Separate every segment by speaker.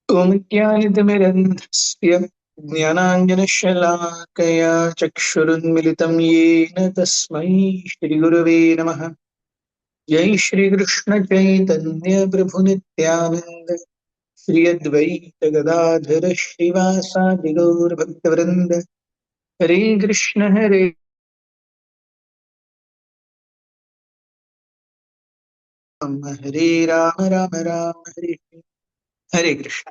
Speaker 1: ॐ ज्ञानितिमिरन्धस्य ज्ञानाञ्जनशलाकया चक्षुरुन्मिलितं येन तस्मै श्रीगुरवे नमः। जय श्रीकृष्ण चैतन्य प्रभु नित्यानंद श्री अद्वैत गदाधर श्रीवासादि गौरभक्तवृंद। हरे कृष्ण हरे राम राम राम हरे हरे। हरे कृष्ण।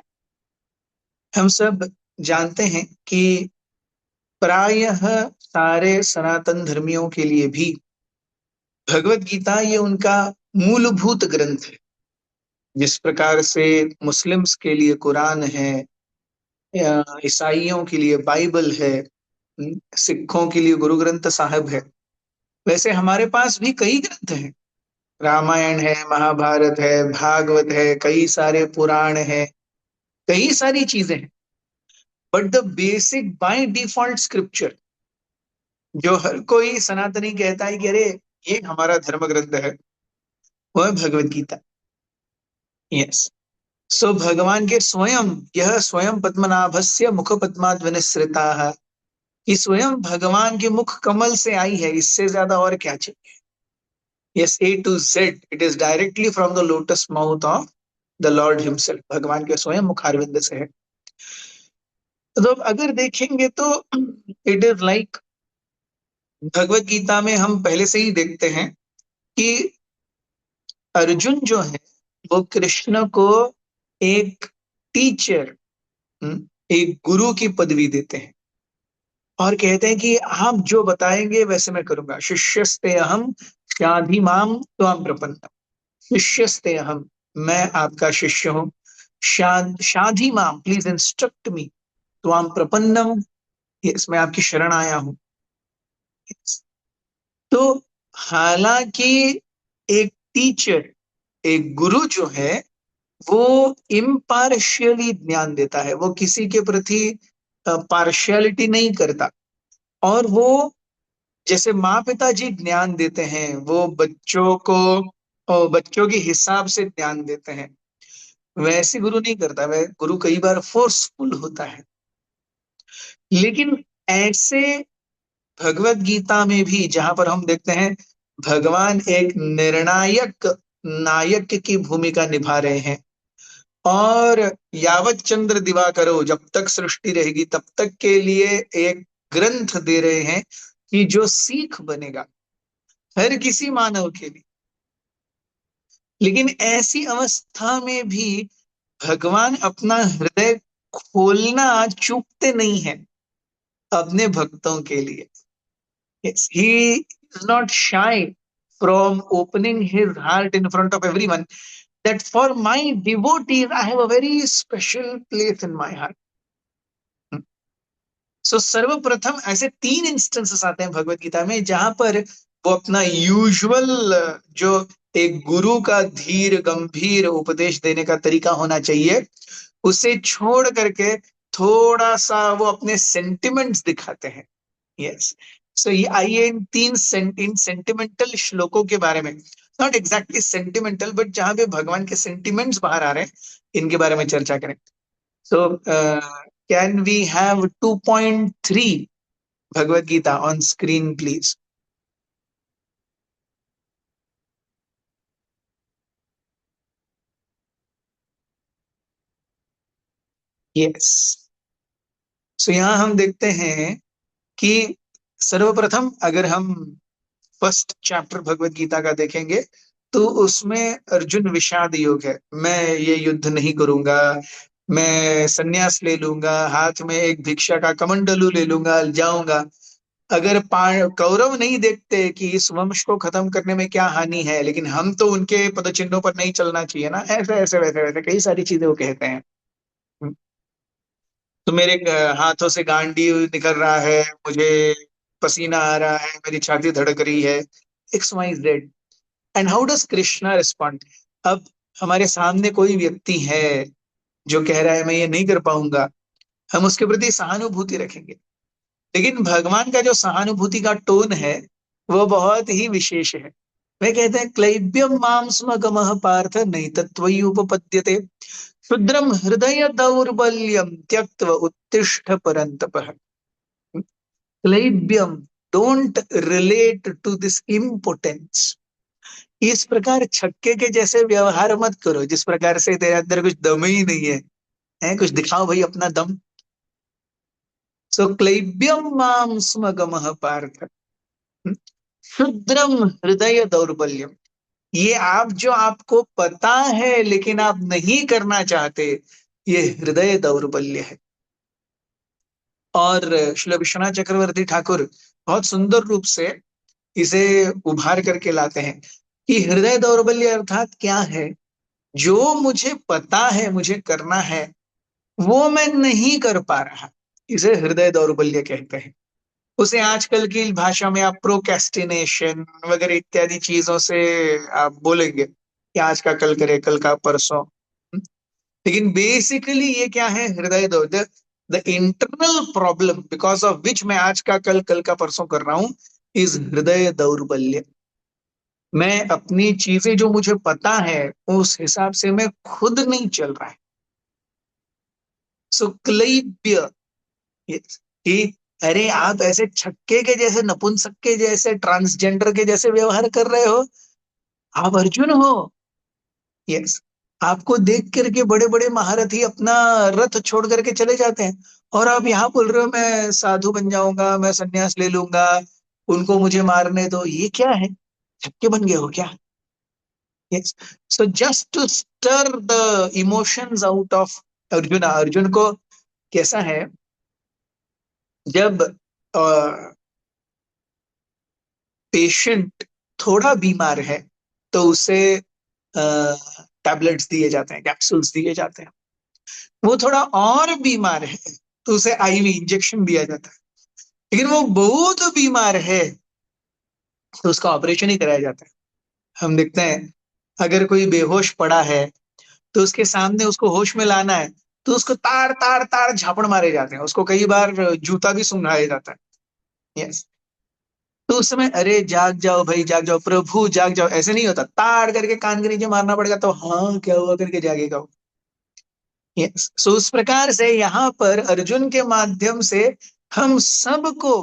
Speaker 1: हम सब जानते हैं कि प्रायः सारे सनातन धर्मियों के लिए भी भगवत गीता ये उनका मूलभूत ग्रंथ है। जिस प्रकार से मुस्लिम्स के लिए कुरान है, ईसाइयों के लिए बाइबल है, सिखों के लिए गुरु ग्रंथ साहिब है, वैसे हमारे पास भी कई ग्रंथ हैं। रामायण है, महाभारत है, भागवत है, कई सारे पुराण है, कई सारी चीजें हैं। But the basic by default scripture जो हर कोई सनातनी कहता है कि अरे ये हमारा धर्म ग्रंथ है, वो है भगवत गीता। यस। सो भगवान के स्वयं, यह स्वयं पद्मनाभस्य मुख पद्माद् विनिसृता, कि स्वयं भगवान के मुख कमल से आई है, इससे ज्यादा और क्या चाहिए। Yes, A to Z it is directly from the lotus mouth of the lord himself. भगवान के स्वयं मुखारविंद से है। तो अब अगर देखेंगे तो it is like, Bhagavad Gita में हम पहले से ही देखते हैं कि अर्जुन जो है वो कृष्ण को एक टीचर, एक गुरु की पदवी देते हैं और कहते हैं कि आप जो बताएंगे वैसे मैं करूंगा। शिष्यस्ते अहम शाधि माम त्वाम प्रपन्नम। शिष्यस्ते अहम, मैं आपका शिष्य हूं। शाधि माम, प्लीज इंस्ट्रक्ट मी। त्वाम प्रपन्नम, यस, मैं आपकी शरण आया हूं। Yes. तो हालांकि एक टीचर, एक गुरु जो है वो इम्पार्शियली ज्ञान देता है, वो किसी के प्रति पार्शियलिटी नहीं करता। और वो जैसे माँ पिता जी ज्ञान देते हैं, वो बच्चों को और बच्चों के हिसाब से ज्ञान देते हैं, वैसे गुरु नहीं करता। वह गुरु कई बार फोर्सफुल होता है। लेकिन ऐसे भगवत गीता में भी जहां पर हम देखते हैं भगवान एक निर्णायक नायक की भूमिका निभा रहे हैं, और यावत चंद्र दिवाकरो, जब तक सृष्टि रहेगी तब तक के लिए एक ग्रंथ दे रहे हैं कि जो सीख बनेगा हर किसी मानव के लिए। लेकिन ऐसी अवस्था में भी भगवान अपना हृदय खोलना चूकते नहीं है अपने भक्तों के लिए। Yes, he is not shy from opening his heart in front of everyone, that for my devotees I have a very special place in my heart. सो सर्वप्रथम ऐसे तीन इंस्टेंसेस आते हैं भगवत गीता में जहां पर वो अपना यूजुअल, जो एक गुरु का धीर गंभीर उपदेश देने का तरीका होना चाहिए, उसे छोड़ करके थोड़ा सा वो अपने सेंटिमेंट्स दिखाते हैं। यस। सो ये आइए इन सेंटिमेंटल श्लोकों के बारे में, नॉट एग्जैक्टली सेंटिमेंटल बट जहां पे भगवान के सेंटिमेंट्स बाहर आ रहे हैं, इनके बारे में चर्चा करें। So can we have 2.3 Bhagavad Gita on screen please. Yes. So यहाँ हम देखते हैं कि सर्वप्रथम अगर हम फर्स्ट चैप्टर भगवत गीता का देखेंगे तो उसमें अर्जुन विषाद योग है। मैं ये युद्ध नहीं करूंगा, मैं संन्यास ले लूंगा, हाथ में एक भिक्षा का कमंडलू ले लूंगा, जाऊंगा। अगर कौरव नहीं देखते कि इस वंश को खत्म करने में क्या हानि है, लेकिन हम तो उनके पदचिन्हों पर नहीं चलना चाहिए ना, ऐसे ऐसे वैसे वैसे कई सारी चीजें वो कहते हैं। तो मेरे हाथों से गांडी निकल रहा है, मुझे पसीना आ रहा है, मेरी छाती धड़क रही है, X Y Z. And how does Krishna respond? अब हमारे सामने कोई व्यक्ति है जो कह रहा है मैं ये नहीं कर पाऊंगा, हम उसके प्रति सहानुभूति रखेंगे। लेकिन भगवान का जो सहानुभूति का टोन है वो बहुत ही विशेष है। वे कहते हैं क्लैब्यम माम स्म गमः पार्थ नहीं तत्त्वयि उपपद्यते। क्षुद्रम हृदय दौर्बल्यम त्यक्त्वा उत्तिष्ठ परंतपः। क्लैब्यम, don't relate to this impotence. इस प्रकार छक्के के जैसे व्यवहार मत करो जिस प्रकार से तेरे अंदर कुछ दम ही नहीं है, है कुछ दिखाओ भाई अपना दम। सो क्लैब्यम माम स्म गमः पार्थ। क्षुद्रम हृदय दौर्बल्यम, ये आप जो आपको पता है लेकिन आप नहीं करना चाहते, ये हृदय दौर्बल्य है। और श्री विश्वनाथ चक्रवर्ती ठाकुर बहुत सुंदर रूप से इसे उभार करके लाते हैं कि हृदय दौर्बल्य अर्थात क्या है। जो मुझे पता है मुझे करना है, वो मैं नहीं कर पा रहा, इसे हृदय दौर्बल्य कहते हैं। उसे आजकल की भाषा में आप प्रोकेस्टिनेशन वगैरह इत्यादि चीजों से आप बोलेंगे कि आज का कल करे, कल का परसों। लेकिन बेसिकली ये क्या है, हृदय दौर्बल्य। The internal problem because of which मैं आज का कल, कल का परसों कर रहा हूं, इज हृदय दौर्बल्य। मैं अपनी चीजें जो मुझे पता है उस हिसाब से मैं खुद नहीं चल रहा है। सो क्लैब्य, कि अरे आप ऐसे छक्के के जैसे, नपुंसक के जैसे, ट्रांसजेंडर के जैसे व्यवहार कर रहे हो, आप अर्जुन हो। यस, आपको देख करके बड़े बड़े महारथी अपना रथ छोड़ करके चले जाते हैं, और आप यहाँ बोल रहे हो मैं साधु बन जाऊंगा, मैं सन्यास ले लूंगा, उनको मुझे मारने दो। ये क्या है, छक्के बन गए हो क्या? Yes, so just to stir the emotions out of Arjun. Arjun को कैसा है, जब पेशेंट थोड़ा बीमार है तो उसे टैबलेट्स दिए जाते हैं, कैप्सूल्स दिए जाते हैं। वो थोड़ा और बीमार है तो उसे आईवी इंजेक्शन दिया जाता है। लेकिन वो बहुत बीमार है तो उसका ऑपरेशन ही कराया जाता है। हम देखते हैं, अगर कोई बेहोश पड़ा है तो उसके सामने उसको होश में लाना है, तो उसको ताड़ ताड़ ताड़ झापड़ मारे जाते हैं, उसको कई बार जूता भी सुंघाया जाता है। यस, तो उस समय अरे जाग जाओ भाई, जाग जाओ प्रभु, जाग जाओ, ऐसे नहीं होता, ताड़ करके कान के नीचे मारना पड़ेगा तो हाँ क्या हुआ करके जागेगा वो। यस, सो उस प्रकार से यहाँ पर अर्जुन के माध्यम से हम सबको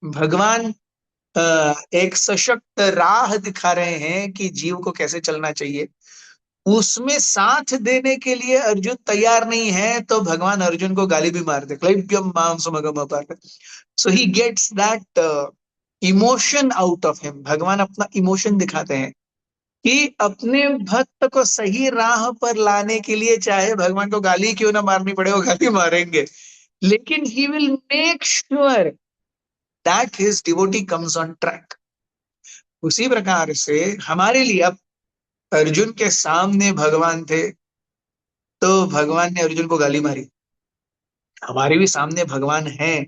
Speaker 1: भगवान एक सशक्त राह दिखा रहे हैं कि जीव को कैसे चलना चाहिए। उसमें साथ देने के लिए अर्जुन तैयार नहीं है तो भगवान अर्जुन को गाली भी मार दे, क्लैब्यम माम समगम अपार्थ। So he gets that emotion out of him. भगवान अपना इमोशन दिखाते हैं कि अपने भक्त को सही राह पर लाने के लिए चाहे भगवान को गाली क्यों ना मारनी पड़े, वो गाली मारेंगे, लेकिन he will make sure that his devotee comes on track. उसी प्रकार से हमारे लिए, अब अर्जुन के सामने भगवान थे तो भगवान ने अर्जुन को गाली मारी, हमारे भी सामने भगवान हैं,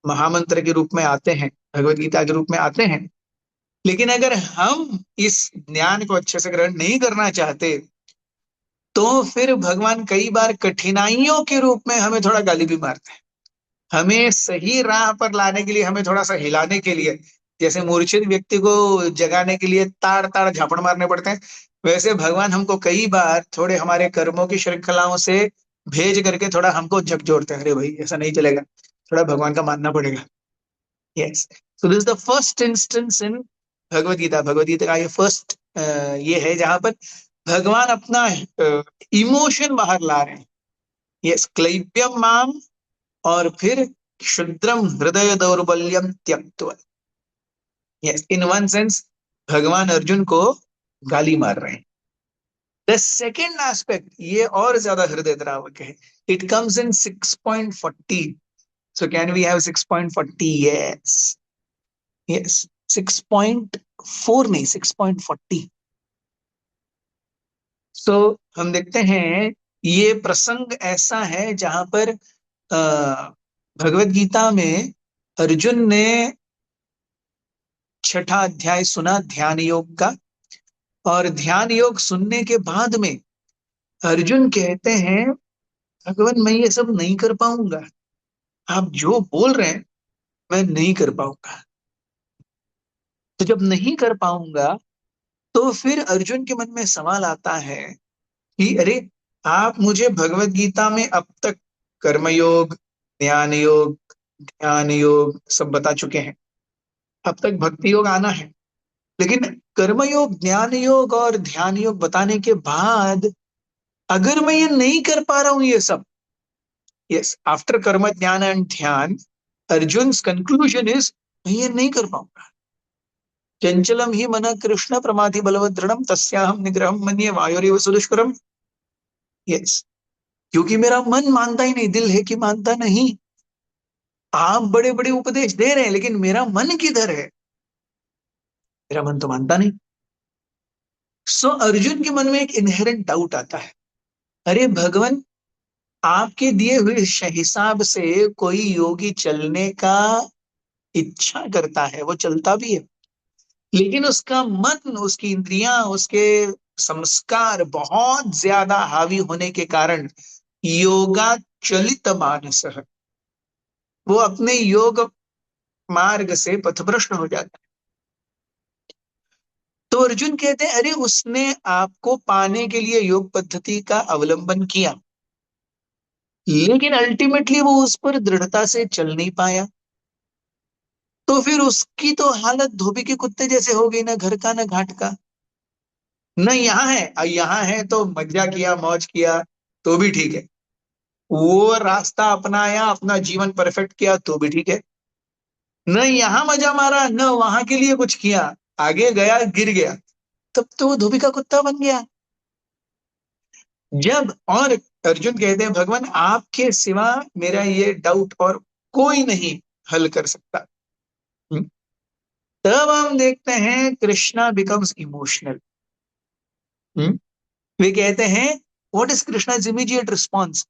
Speaker 1: महामंत्र के रूप में आते हैं, भगवत गीता के रूप में आते हैं। लेकिन अगर हम इस ज्ञान को अच्छे से ग्रहण नहीं करना चाहते तो फिर भगवान कई बार कठिनाइयों के रूप में हमें थोड़ा गाली भी मारते हैं, हमें सही राह पर लाने के लिए, हमें थोड़ा सा हिलाने के लिए। जैसे मूर्छित व्यक्ति को जगाने के लिए ताड़ ताड़ झापड़ मारने पड़ते हैं, वैसे भगवान हमको कई बार थोड़े हमारे कर्मों की श्रृंखलाओं से भेज करके थोड़ा हमको झकझोरते हैं, अरे भाई ऐसा नहीं चलेगा, थोड़ा भगवान का मानना पड़ेगा। Yes, so this the first instance in Bhagavad Gita. Bhagavad Gita का ये फर्स्ट ये है जहां पर भगवान अपना इमोशन बाहर ला रहे हैं। यस, क्लैब्यम माम, और फिर क्षुद्रम हृदय दौर्बल्यम त्यक्त्वा। यस, इन वन सेंस भगवान अर्जुन को गाली मार रहे हैं। द सेकेंड एस्पेक्ट ये और ज्यादा हृदय द्रावक है। It comes in 6.40। So can we have 6.40? Yes, yes, 6.4 नहीं, 6.40। सो हम देखते हैं ये प्रसंग ऐसा है जहां पर भगवत गीता में अर्जुन ने छठा अध्याय सुना ध्यान योग का, और ध्यान योग सुनने के बाद में अर्जुन कहते हैं भगवान मैं ये सब नहीं कर पाऊंगा, आप जो बोल रहे हैं मैं नहीं कर पाऊंगा। तो जब नहीं कर पाऊंगा तो फिर अर्जुन के मन में सवाल आता है कि अरे आप मुझे भगवत गीता में अब तक कर्मयोग, ज्ञान योग, ध्यान योग सब बता चुके हैं। अब तक भक्ति योग आना है। लेकिन कर्मयोग, ज्ञान योग और ध्यान योग बताने के बाद अगर मैं ये नहीं कर पा रहा हूं ये सब, यस, आफ्टर कर्म ज्ञान एंड ध्यान, अर्जुन कंक्लूजन इज मैं ये नहीं कर पाऊंगा। चंचलम ही मन कृष्ण प्रमाथि बलवत दृढ़म तस्याहम निग्रहम मन्ये वायोरिव सुदुष्करम। यस, क्योंकि मेरा मन मानता ही नहीं, दिल है कि मानता नहीं। आप बड़े बड़े उपदेश दे रहे हैं लेकिन मेरा मन किधर है? मेरा मन तो मानता नहीं। सो अर्जुन के मन में एक इनहेरेंट डाउट आता है, अरे भगवान, आपके दिए हुए हिसाब से कोई योगी चलने का इच्छा करता है, वो चलता भी है, लेकिन उसका मन, उसकी इंद्रियां, उसके संस्कार बहुत ज्यादा हावी होने के कारण योगा चलित मानस है, वो अपने योग मार्ग से पथभ्रष्ट हो जाता है। तो अर्जुन कहते हैं, अरे उसने आपको पाने के लिए योग पद्धति का अवलंबन किया, लेकिन अल्टीमेटली वो उस पर दृढ़ता से चल नहीं पाया, तो फिर उसकी तो हालत धोबी के कुत्ते जैसे हो गई, ना घर का ना घाट का। न यहाँ है, यहाँ है तो मजा किया, मौज किया तो भी ठीक है, वो रास्ता अपनाया, अपना जीवन परफेक्ट किया तो भी ठीक है। न यहाँ मजा मारा, न वहां के लिए कुछ किया, आगे गया गिर गया, तब तो वो धोबी का कुत्ता बन गया। जब और अर्जुन कहते हैं, भगवान आपके सिवा मेरा ये डाउट और कोई नहीं हल कर सकता। हम्म, तब हम देखते हैं कृष्णा बिकम्स इमोशनल। वे कहते हैं, व्हाट इज कृष्णा's इमीडिएट रिस्पॉन्स?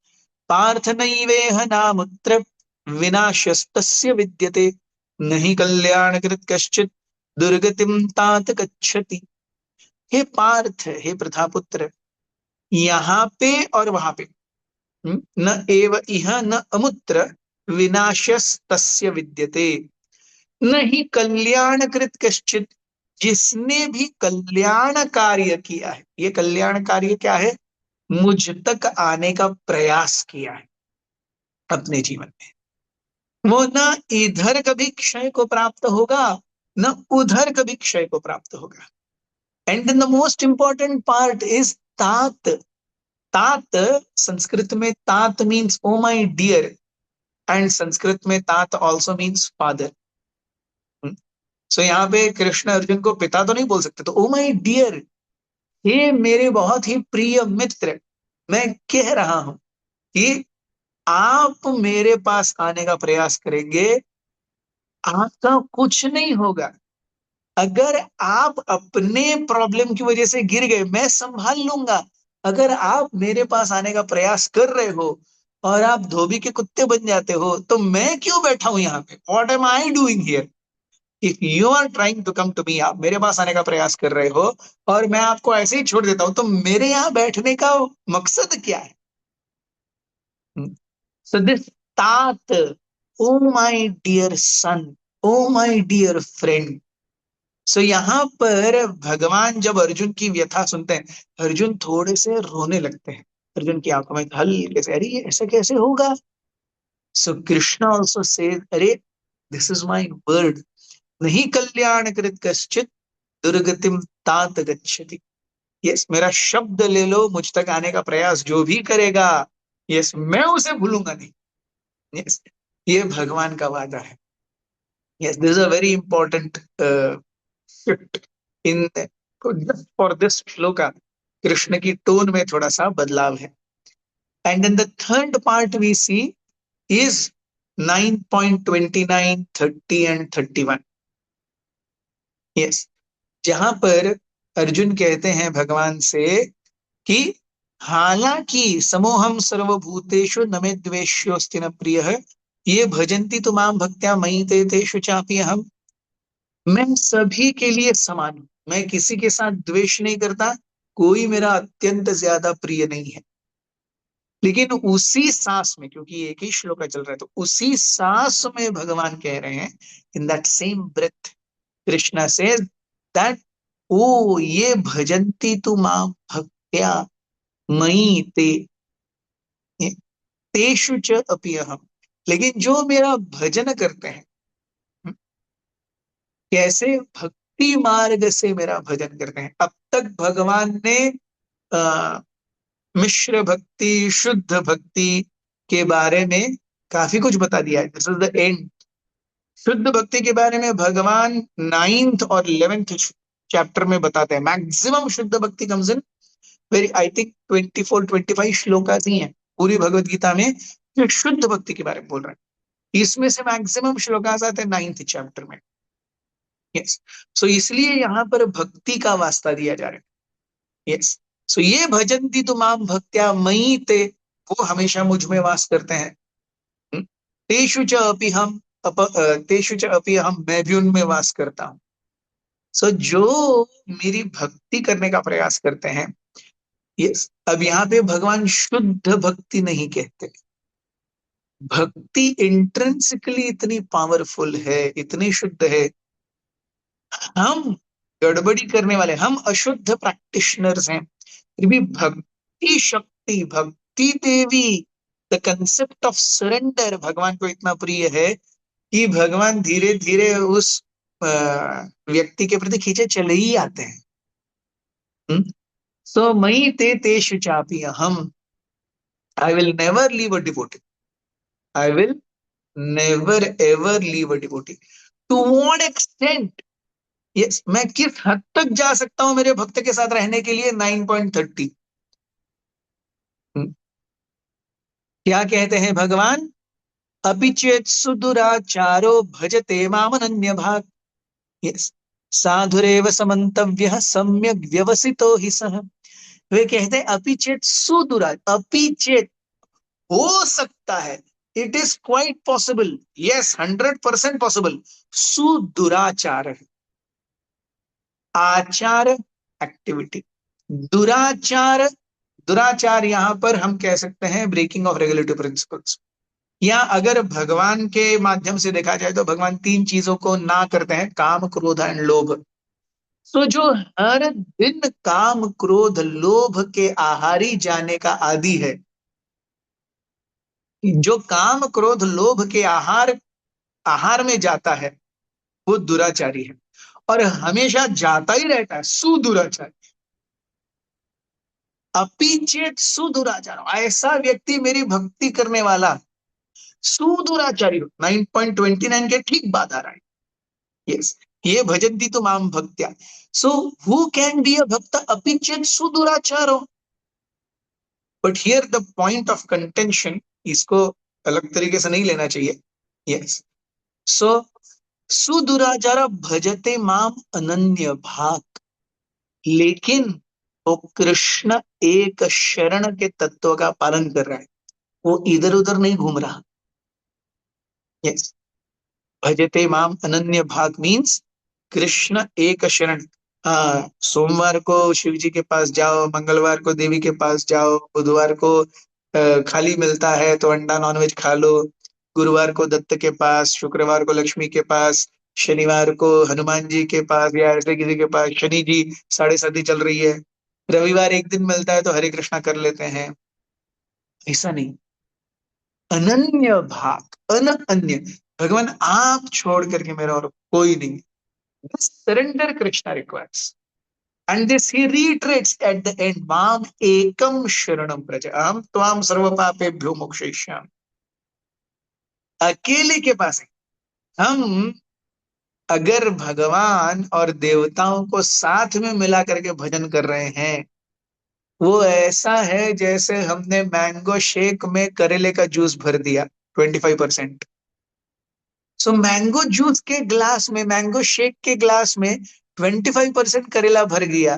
Speaker 1: पार्थ नैवेह नामुत्र विनाशस्तस्य विद्यते, नहीं कल्याण कृत कश्चित दुर्गतिम तात गच्छति। हे पार्थ, हे प्रथापुत्र, यहाँ पे और वहां पे, न एव इह न अमुत्र विनाशस्तस्य विद्यते, न ही कल्याण कृत कश्चित, जिसने भी कल्याण कार्य किया है। ये कल्याण कार्य क्या है? मुझ तक आने का प्रयास किया है अपने जीवन में, वो ना इधर कभी क्षय को प्राप्त होगा, न उधर कभी क्षय को प्राप्त होगा। And the most important part is तात। तात, संस्कृत में तात means oh my dear, and Sanskrit में तात ऑल्सो मीन्स फादर। सो यहाँ पे कृष्ण अर्जुन को पिता तो नहीं बोल सकते, तो ओ माई डियर, ये मेरे बहुत ही प्रिय मित्र, मैं कह रहा हूं कि आप मेरे पास आने का प्रयास करेंगे, आपका कुछ नहीं होगा। अगर आप अपने प्रॉब्लम की वजह से गिर गए, मैं संभाल लूंगा। अगर आप मेरे पास आने का प्रयास कर रहे हो और आप धोबी के कुत्ते बन जाते हो, तो मैं क्यों बैठा हूं यहाँ पे? What am I doing here? If you are trying to come to me, आप मेरे पास आने का प्रयास कर रहे हो और मैं आपको ऐसे ही छोड़ देता हूं, तो मेरे यहाँ बैठने का मकसद क्या है? सो दिस तात, O my dear son, O my dear friend. So यहाँ पर भगवान जब अर्जुन की व्यथा सुनते हैं, अर्जुन थोड़े से रोने लगते हैं। अर्जुन की आंखों में हल्के से, अरे ये ऐसा कैसे होगा? सो कृष्ण ऑल्सो से, अरे दिस इज माई वर्ड, नहीं कल्याण कृत कश्चित दुर्गतिम तात गच्छति। यस, मेरा शब्द ले लो, मुझ तक आने का प्रयास जो भी करेगा, यस, मैं उसे भूलूंगा नहीं। यस, ये भगवान का वादा है। Yes, this is a very important shift in for this shloka. Krishna की टोन में थोड़ा सा बदलाव है। And in the third part we see is 9.29, 30 and 31। Yes, जहां पर अर्जुन कहते हैं भगवान से कि हालांकि समोहम सर्वभूतेषु न मे द्वेष्योस्ति न प्रियः, ये भजन्ति तो माम भक्त्या मयि ते तेषु चापि अहम्। मैं सभी के लिए समान हूं, मैं किसी के साथ द्वेष नहीं करता, कोई मेरा अत्यंत ज्यादा प्रिय नहीं है। लेकिन उसी सांस में, क्योंकि एक ही श्लोक चल रहा है, तो उसी सांस में भगवान कह रहे हैं, in that same breath Krishna says that, O ये भजन्ति तु माम भक्त्या, मयि ते, तेषु च अपि अहम। लेकिन जो मेरा भजन करते हैं, कैसे भक्ति मार्ग से मेरा भजन करते हैं। अब तक भगवान ने आ, मिश्र भक्ति, शुद्ध भक्ति के बारे में काफी कुछ बता दिया है। This is the end. शुद्ध भक्ति के बारे में भगवान 9th और 11th चैप्टर में बताते हैं। मैक्सिमम शुद्ध भक्ति comes in very, I think 24-25 श्लोकास ही हैं पूरी भगवत गीता में जो शुद्ध भक्ति के बारे में बोल रहे हैं। इसमें से मैक्सिमम श्लोकास आते हैं 9th चैप्टर में। यस, सो इसलिए यहाँ पर भक्ति का वास्ता दिया जा रहा है। यस, सो ये भजन्ति तो माम भक्त्या मयि ते, वो हमेशा मुझ में वास करते हैं। हम्म? तेषु च अपि हम तेषु च अपि हम, मैं भी उनमें वास करता हूँ। सो जो मेरी भक्ति करने का प्रयास करते हैं। यस, अब यहाँ पे भगवान शुद्ध भक्ति नहीं कहते। भक्ति इंट्रिंसिकली इतनी पावरफुल है, इतनी शुद्ध है। हम गड़बड़ी करने वाले, हम अशुद्ध प्रैक्टिशनर्स हैं, फिर भी भक्ति शक्ति, भक्ति देवी, द कंसेप्ट ऑफ सरेंडर भगवान को इतना प्रिय है कि भगवान धीरे धीरे उस व्यक्ति के प्रति खींचे चले ही आते हैं। सो मयि ते तेषु चापि अहम, I will never leave a devotee, I will never ever leave a devotee. To what extent, yes, मैं किस हद तक जा सकता हूं मेरे भक्त के साथ रहने के लिए। 9.30 क्या कहते हैं भगवान? अपि चेत सुदुराचारो भजते मामनन्य भाग। यस, साधुरेव समन्तव्यः सम्यक व्यवसितो हि सः। वे कहते हैं अपि चेत सुदुरा, अपि चेत हो सकता है, it is quite possible, yes 100% possible. सुदुराचार, आचार एक्टिविटी, दुराचार, दुराचार यहां पर हम कह सकते हैं ब्रेकिंग ऑफ रेगुलेटरी प्रिंसिपल्स। या अगर भगवान के माध्यम से देखा जाए तो भगवान 3 चीजों को ना करते हैं, काम क्रोध एंड लोभ। तो जो हर दिन काम क्रोध लोभ के आहारी जाने का आदि है, जो काम क्रोध लोभ के आहार आहार में जाता है, वो दुराचारी है। और हमेशा जाता ही रहता है सुदुराचारी। अपीचेत सुदुराचार, ऐसा व्यक्ति मेरी भक्ति करने वाला सुदुराचारी। 9.29 के ठीक बाद आ रहा है। यस, ये भजन्ति तो माम भक्त्या। So who can be a भक्त अपीचेत सुदुराचारो। But here the point of contention, इसको अलग तरीके से नहीं लेना चाहिए। यस, सो सुदुराचार भजते माम अनन्य भाग, लेकिन वो कृष्ण एक शरण के तत्व का पालन कर रहा है, वो इधर उधर नहीं घूम रहा। यस, भजते माम अनन्य भाग मीन्स कृष्ण एक शरण। हाँ, सोमवार को शिव जी के पास जाओ, मंगलवार को देवी के पास जाओ, बुधवार को खाली मिलता है तो अंडा नॉनवेज खा लो, गुरुवार को दत्त के पास, शुक्रवार को लक्ष्मी के पास, शनिवार को हनुमान जी के पास या ऐसे किसी के पास, शनि जी साढ़े साथी चल रही है, रविवार एक दिन मिलता है तो हरे कृष्णा कर लेते हैं। ऐसा नहीं, अनन्य भाग, अन्य। भगवान आप छोड़ करके मेरा और कोई नहीं। This surrender Krishna requires, and this he reiterates at the end, माम एकम शरणम प्रज अहम त्वाम सर्व पापेभ्यो मोक्षयिष्यामि। अकेले के पास है। हम अगर भगवान और देवताओं को साथ में मिला करके भजन कर रहे हैं, वो ऐसा है जैसे हमने मैंगो शेक में करेले का जूस भर दिया 25%। सो मैंगो जूस के ग्लास में, मैंगो शेक के ग्लास में 25% करेला भर गया,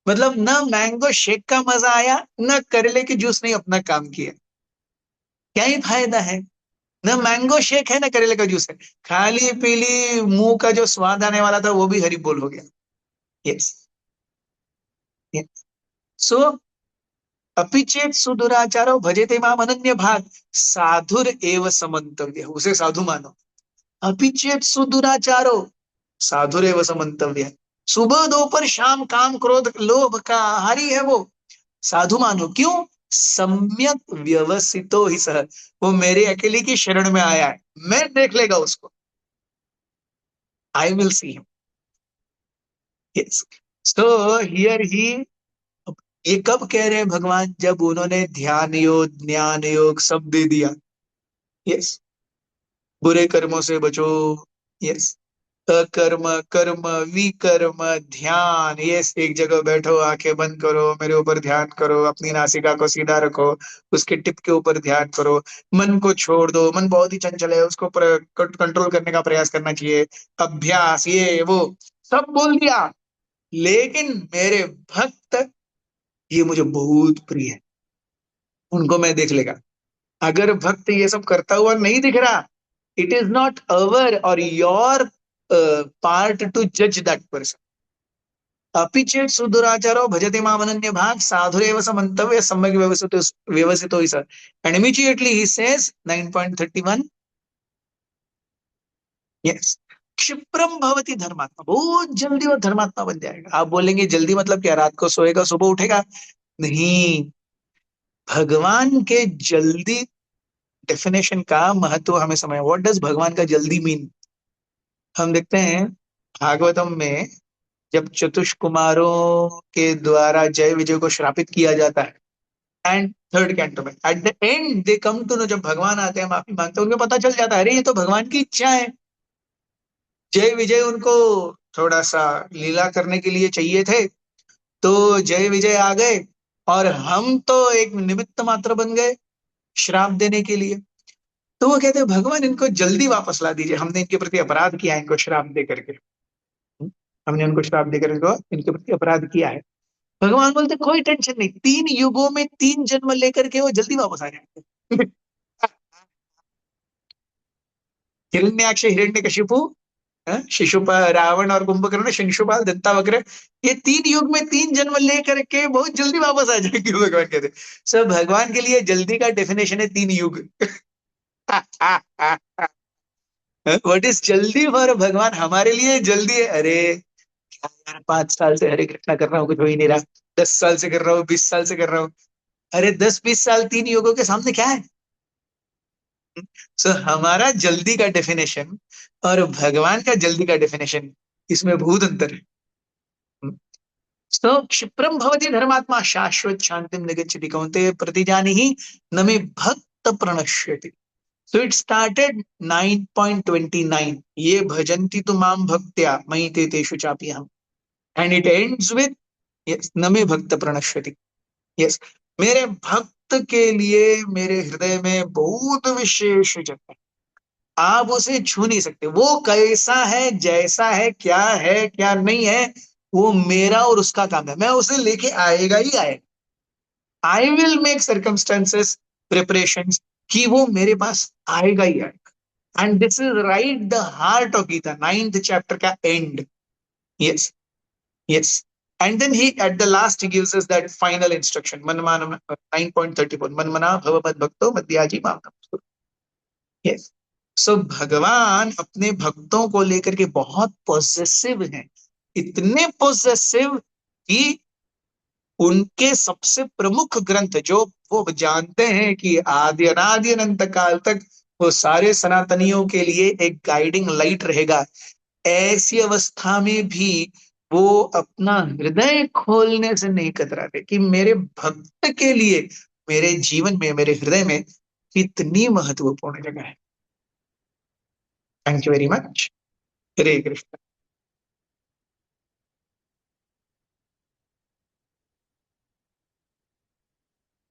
Speaker 1: मतलब ना मैंगो शेक का मजा आया, ना करेले के जूस ने अपना काम किया। क्या ही फायदा है? ना मैंगो शेक है ना करेले का जूस है, खाली पीली मुंह का जो स्वाद आने वाला था वो भी हरी बोल हो गया। यस, सो अपिचेत सुदुराचारो भजेते माम अनन्य भाग, साधुर एव समन्तव्य, उसे साधु मानो। अपिचेत सुदुराचारो, साधुर एव समन्तव्य, सुबह दोपहर शाम काम क्रोध लोभ का आहारी है वो, साधु मानो, क्यों? सम्यक व्यवसितो ही सह, वो मेरे अकेले की शरण में आया है, मैं देख लेगा उसको, I will see him. Yes. So here he, ये कब कह रहे हैं भगवान? जब उन्होंने ध्यान योग, ज्ञान योग सब दे दिया। यस। बुरे कर्मों से बचो। यस। अकर्म, कर्म, विकर्म, ध्यान। यस, एक जगह बैठो, आंखें बंद करो, मेरे ऊपर ध्यान करो, अपनी नासिका को सीधा रखो, उसके टिप के ऊपर ध्यान करो, मन को छोड़ दो, मन बहुत ही चंचल है, उसको कंट्रोल करने का प्रयास करना चाहिए, अभ्यास, ये वो सब बोल दिया। लेकिन मेरे भक्त, ये मुझे बहुत प्रिय है, उनको मैं देख लेगा। अगर भक्त ये सब करता हुआ नहीं दिख रहा, इट इज नॉट अवर और योर पार्ट टू जज दैट पर्सन। अपि चेत सुदुराचारो भजते माम अनन्य भाग साधुरेव स मंतव्य सम्यक व्यवसितो हि सः। And immediately he says 9.31, yes, क्षिप्रम भवति धर्मात्मा, बहुत जल्दी वो धर्मात्मा बन जाएगा। आप बोलेंगे जल्दी मतलब क्या, रात को सोएगा सुबह उठेगा? नहीं, भगवान के जल्दी डेफिनेशन का महत्व हमें समय, व्हाट डज भगवान का जल्दी मीन? हम देखते हैं भागवतम में, जब चतुष्कुमारों के द्वारा जय विजय को श्रापित किया जाता है, एंड थर्ड कैंटो में at the end they come to know, जब भगवान आते हैं माफी मांगते हैं, उनको पता चल जाता है अरे ये तो भगवान की इच्छा है। जय विजय उनको थोड़ा सा लीला करने के लिए चाहिए थे, तो जय विजय आ गए, और हम तो एक निमित्त मात्र बन गए श्राप देने के लिए। तो वो कहते हैं भगवान इनको जल्दी वापस ला दीजिए, हमने इनके प्रति अपराध किया है, इनको श्राप दे करके, हमने उनको श्राप देकर इनको इनके प्रति अपराध किया है। भगवान बोलते कोई टेंशन नहीं, 3 युगों में 3 जन्म लेकर के वो जल्दी वापस आ जाएंगे। हिरण्याक्ष, हिरण्यकशिपु, शिशुपाल, रावण और कुंभकर्ण, शिशुपाल, दत्तावक्र, ये 3 युग में 3 जन्म लेकर के बहुत जल्दी वापस आ जाएंगे, भगवान कहते। सर भगवान के लिए जल्दी का डेफिनेशन है 3 युग। व्हाट इज जल्दी फॉर भगवान? हमारे लिए जल्दी है, अरे क्या यार, 5 साल से हरे कृष्णा कर रहा हूँ, कुछ हो ही नहीं रहा, 10 साल से कर रहा हूँ, 20 साल से कर रहा हूँ, अरे 10-20 साल 3 युगों के सामने क्या है? सो हमारा जल्दी का डेफिनेशन और भगवान का जल्दी का डेफिनेशन, इसमें बहुत अंतर है। सो क्षिप्रम भवति धर्मात्मा शाश्वत शांतिम निगच्छति कौन्तेय प्रतिजानीहि न मे भक्त प्रणश्यति। सो इट स्टार्टेड 9.29, ये भजन्ति तु माम भक्त्या मयि ते तेषु चापि अहम्, and it ends with yes न मे भक्त प्रणश्यति। यस, मेरे भक्त के लिए मेरे हृदय में बहुत विशेष जगह है, आप उसे छू नहीं सकते, वो कैसा है, जैसा है क्या नहीं है, वो मेरा और उसका काम है, मैं उसे लेके आएगा ही आएगा। I will make circumstances, preparations, कि वो मेरे पास आएगा ही आएगा। And this is right the heart of Gita, 9th chapter का end. Yes, yes. And then he at the last he gives us that final instruction, मनमान 9.34, मनमना भव मद भक्तो मद्याजी माम नमस्कुरु। यस। सो भगवान अपने भक्तों को लेकर के बहुत पॉसेसिव हैं, इतने पॉसेसिव कि उनके सबसे प्रमुख ग्रंथ जो वो जानते हैं कि आदि अनादि अनंत काल तक वो सारे सनातनियों के लिए एक गाइडिंग लाइट रहेगा, ऐसी अवस्था में भी वो अपना हृदय खोलने से नहीं कतराते कि मेरे भक्त के लिए मेरे जीवन में, मेरे हृदय में कितनी महत्वपूर्ण जगह है। Thank you very much. Hare Krishna.